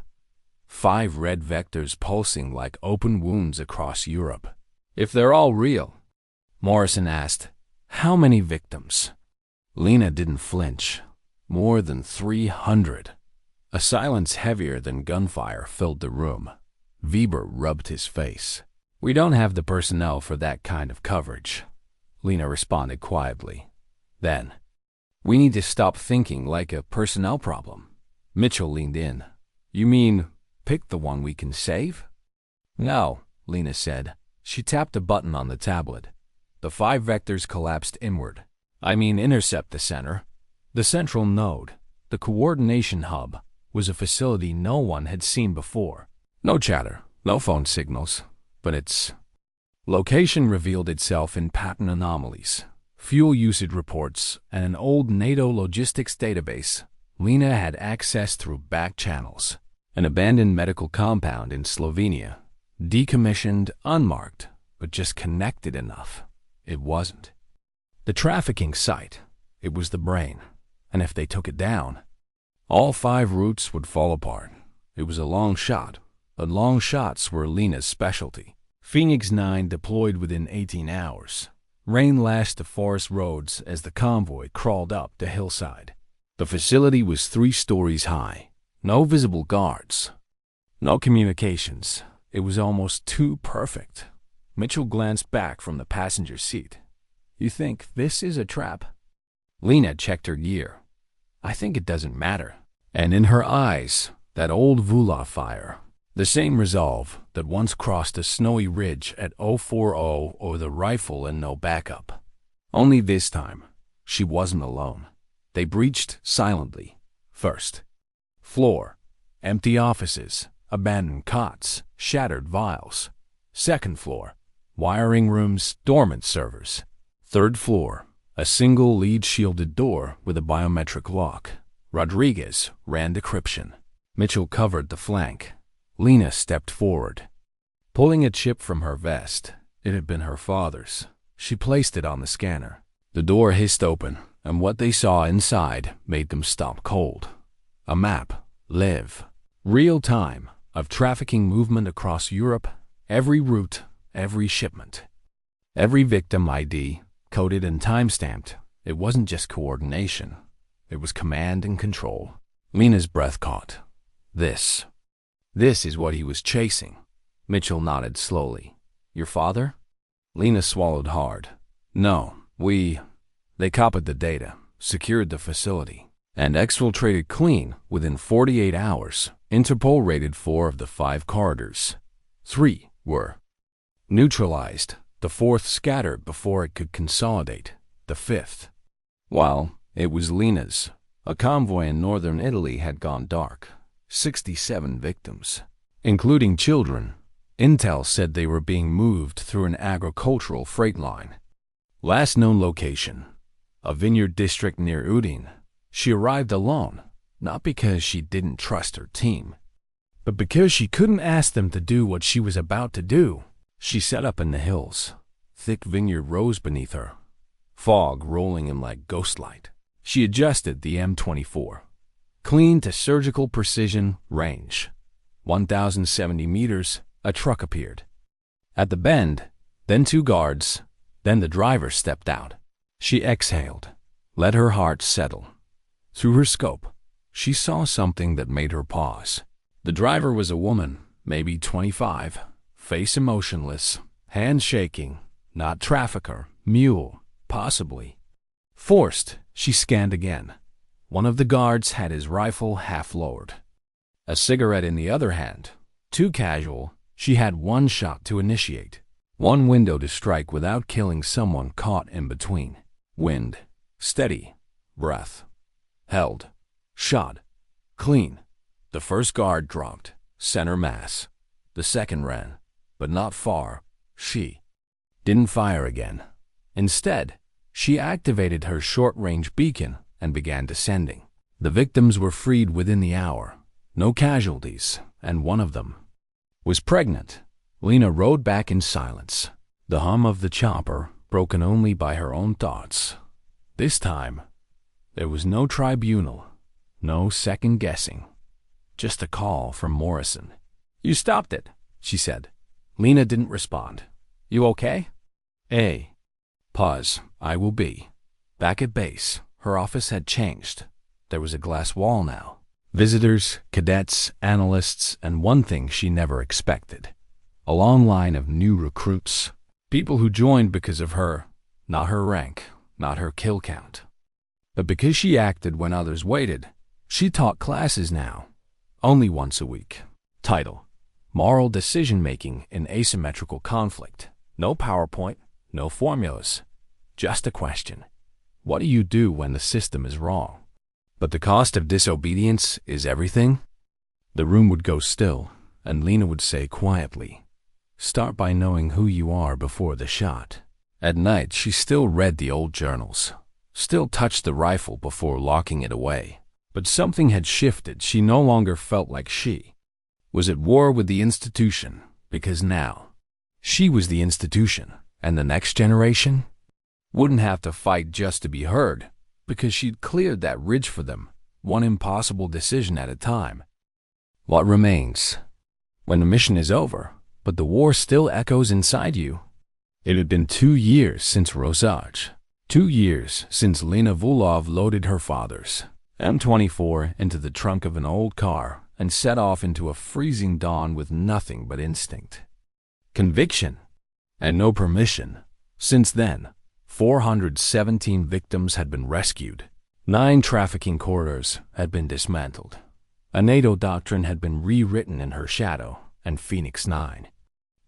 5 red vectors pulsing like open wounds across Europe. If they're all real, Morrison asked, how many victims? Lena didn't flinch. More than 300. A silence heavier than gunfire filled the room. Vber rubbed his face. We don't have the personnel for that kind of coverage, Lena responded quietly. Then, we need to stop thinking like a personnel problem. Mitchell leaned in. You mean pick the one we can save? No, Lena said. She tapped a button on the tablet. The 5 vectors collapsed inward. I mean intercept the center. The central node, the coordination hub, was a facility no one had seen before. No chatter, no phone signals, but its location revealed itself in pattern anomalies, fuel usage reports, and an old NATO logistics database Lena had accessed through back channels. An abandoned medical compound in Slovenia, decommissioned, unmarked, but just connected enough. It wasn't the trafficking site, it was the brain, and if they took it down, all 5 routes would fall apart. It was a long shot, but long shots were Lena's specialty. Phoenix 9 deployed within 18 hours. Rain lashed the forest roads as the convoy crawled up the hillside. The facility was 3 stories high. No visible guards. No communications. It was almost too perfect. Mitchell glanced back from the passenger seat. You think this is a trap? Lena checked her gear. I think it doesn't matter. And in her eyes, that old Vulov fire. The same resolve that once crossed a snowy ridge at 040 or the rifle and no backup. Only this time, she wasn't alone. They breached silently. First floor, empty offices, abandoned cots, shattered vials. Second floor, wiring rooms, dormant servers. Third floor, a single lead-shielded door with a biometric lock. Rodriguez ran decryption. Mitchell covered the flank. Lena stepped forward, pulling a chip from her vest. It had been her father's. She placed it on the scanner. The door hissed open, and what they saw inside made them stop cold. A map, live, real time, of trafficking movement across Europe, every route, every shipment. Every victim ID, coded and time-stamped. It wasn't just coordination. It was command and control. Lena's breath caught. This is what he was chasing. Mitchell nodded slowly. Your father? Lena swallowed hard. No, they copied the data, secured the facility, and exfiltrated clean within 48 hours. Interpol raided 4 of the 5 corridors. 3 were neutralized. The 4th scattered before it could consolidate. The 5th, well, it was Lena's. A convoy in northern Italy had gone dark. 67 victims, including children. Intel said they were being moved through an agricultural freight line. Last known location, a vineyard district near Udine. She arrived alone, not because she didn't trust her team, but because she couldn't ask them to do what she was about to do. She set up in the hills. Thick vineyard rose beneath her, fog rolling in like ghostlight. She adjusted the M24. Clean to surgical precision range. 1,070 meters, a truck appeared. At the bend, then 2 guards, then the driver stepped out. She exhaled, let her heart settle. Through her scope, she saw something that made her pause. The driver was a woman, maybe 25, face emotionless, hand shaking, not trafficker, mule, possibly. Forced, she scanned again. One of the guards had his rifle half lowered, a cigarette in the other hand. Too casual, she had 1 shot to initiate, 1 window to strike without killing someone caught in between. Wind, steady, breath, held, shot, clean. The first guard dropped, center mass. The second ran, but not far. She didn't fire again. Instead, she activated her short-range beacon and began descending. The victims were freed within the hour. No casualties, and one of them was pregnant. Lena rode back in silence, the hum of the chopper broken only by her own thoughts. This time, there was no tribunal, no second-guessing, just a call from Morrison. "You stopped it," she said. Lena didn't respond. "You okay?" Pause. I will be. Back at base, her office had changed. There was a glass wall now. Visitors, cadets, analysts, and one thing she never expected. A long line of new recruits. People who joined because of her. Not her rank, not her kill count. But because she acted when others waited. She taught classes now. Only once a week. Title: Moral Decision-Making in Asymmetrical Conflict. No PowerPoint, no formulas. Just a question. What do you do when the system is wrong? But the cost of disobedience is everything? The room would go still, and Lena would say quietly, "Start by knowing who you are before the shot." At night, she still read the old journals, still touched the rifle before locking it away. But something had shifted. She no longer felt like she was at war with the institution, because now she was the institution, and the next generation wouldn't have to fight just to be heard, because she'd cleared that ridge for them, one impossible decision at a time. What remains? When the mission is over, but the war still echoes inside you. It had been 2 years since Rosage, 2 years since Lena Vulov loaded her father's M24 into the trunk of an old car and set off into a freezing dawn with nothing but instinct, conviction, and no permission. Since then, 417 victims had been rescued. 9 trafficking corridors had been dismantled. A NATO doctrine had been rewritten in her shadow, and Phoenix 9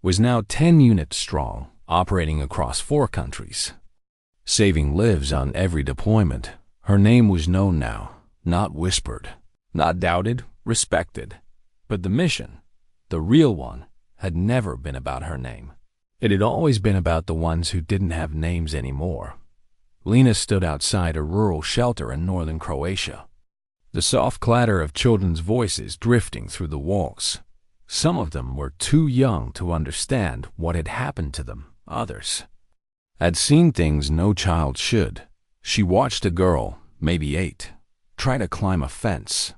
was now 10 units strong, operating across 4 countries, saving lives on every deployment. Her name was known now, not whispered, not doubted, respected. But the mission, the real one, had never been about her name. It had always been about the ones who didn't have names anymore. Lena stood outside a rural shelter in northern Croatia, the soft clatter of children's voices drifting through the walls. Some of them were too young to understand what had happened to them. Others had seen things no child should. She watched a girl, maybe 8, try to climb a fence,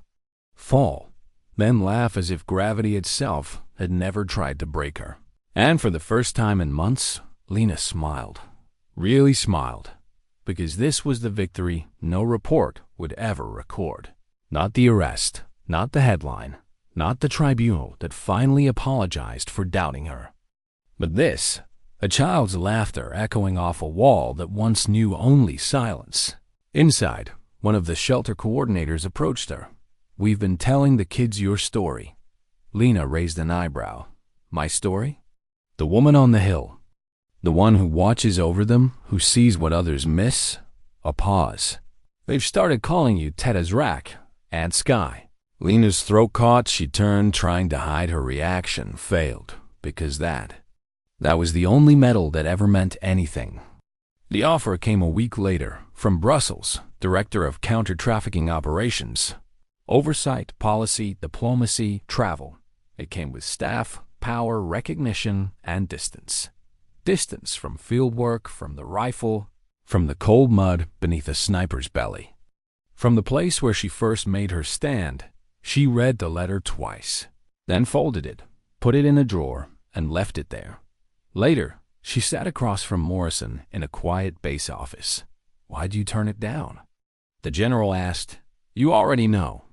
fall, then laugh as if gravity itself had never tried to break her. And for the first time in months, Lena smiled, really smiled, because this was the victory no report would ever record. Not the arrest, not the headline, not the tribunal that finally apologized for doubting her. But this, a child's laughter echoing off a wall that once knew only silence. Inside, one of the shelter coordinators approached her. "We've been telling the kids your story." Lena raised an eyebrow. "My story?" The woman on the hill, the one who watches over them, who sees what others miss. A pause. They've started calling you Teta's Rack and Sky. Lena's throat caught. She turned, trying to hide her reaction. Failed, because that was the only medal that ever meant anything. The offer came a week later from Brussels, Director of Counter-Trafficking Operations. Oversight, policy, diplomacy, travel. It came with staff, power, recognition, and distance. Distance from field work, from the rifle, from the cold mud beneath a sniper's belly. From the place where she first made her stand, she read the letter twice, then folded it, put it in a drawer, and left it there. Later, she sat across from Morrison in a quiet base office. "Why'd you turn it down?" The general asked. "You already know."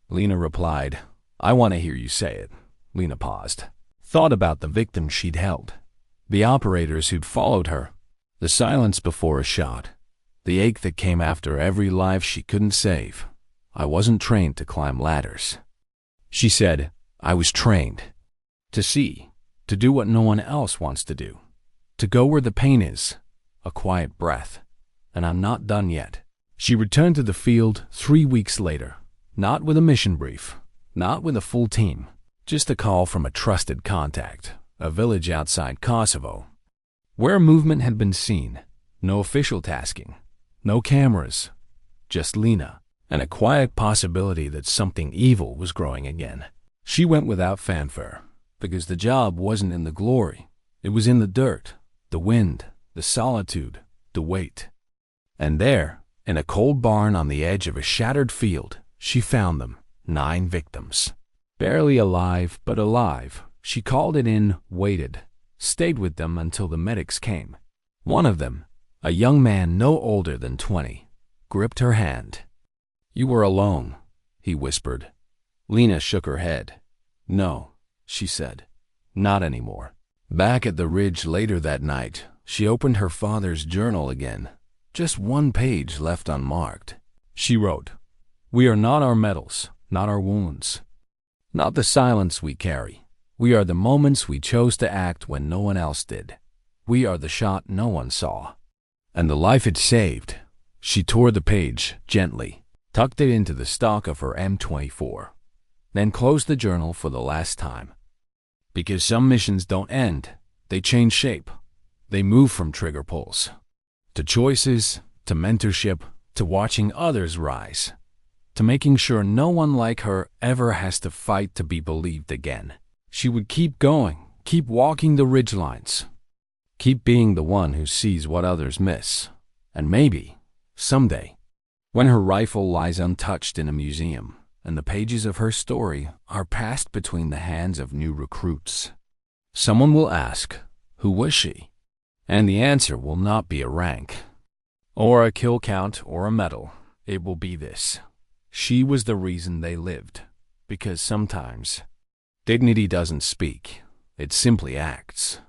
Lena replied, "I want to hear you say it." Lena paused, thought about the victims she'd held, the operators who'd followed her, the silence before a shot, the ache that came after every life she couldn't save. "I wasn't trained to climb ladders." She said, "I was trained to see, to do what no one else wants to do, to go where the pain is." A quiet breath. "And I'm not done yet." She returned to the field 3 weeks later, not with a mission brief, not with a full team, just a call from a trusted contact, a village outside Kosovo, where movement had been seen. No official tasking, no cameras, just Lena, and a quiet possibility that something evil was growing again. She went without fanfare, because the job wasn't in the glory. It was in the dirt, the wind, the solitude, the weight. And there, in a cold barn on the edge of a shattered field, she found them, 9 victims. Barely alive, but alive. She called it in, waited, stayed with them until the medics came. One of them, a young man no older than 20, gripped her hand. "You were alone," he whispered. Lena shook her head. "No," she said, "not anymore." Back at the ridge later that night, she opened her father's journal again. Just one page left unmarked. She wrote, "We are not our medals, not our wounds, not the silence we carry. We are the moments we chose to act when no one else did. We are the shot no one saw." And the life it saved. She tore the page gently, tucked it into the stock of her M24, then closed the journal for the last time. Because some missions don't end, they change shape. They move from trigger pulls to choices, to mentorship, to watching others rise, to making sure no one like her ever has to fight to be believed again. She would keep going, keep walking the ridgelines, keep being the one who sees what others miss. And maybe, someday, when her rifle lies untouched in a museum and the pages of her story are passed between the hands of new recruits, someone will ask, who was she? And the answer will not be a rank, or a kill count, or a medal. It will be this: she was the reason they lived. Because sometimes dignity doesn't speak, it simply acts.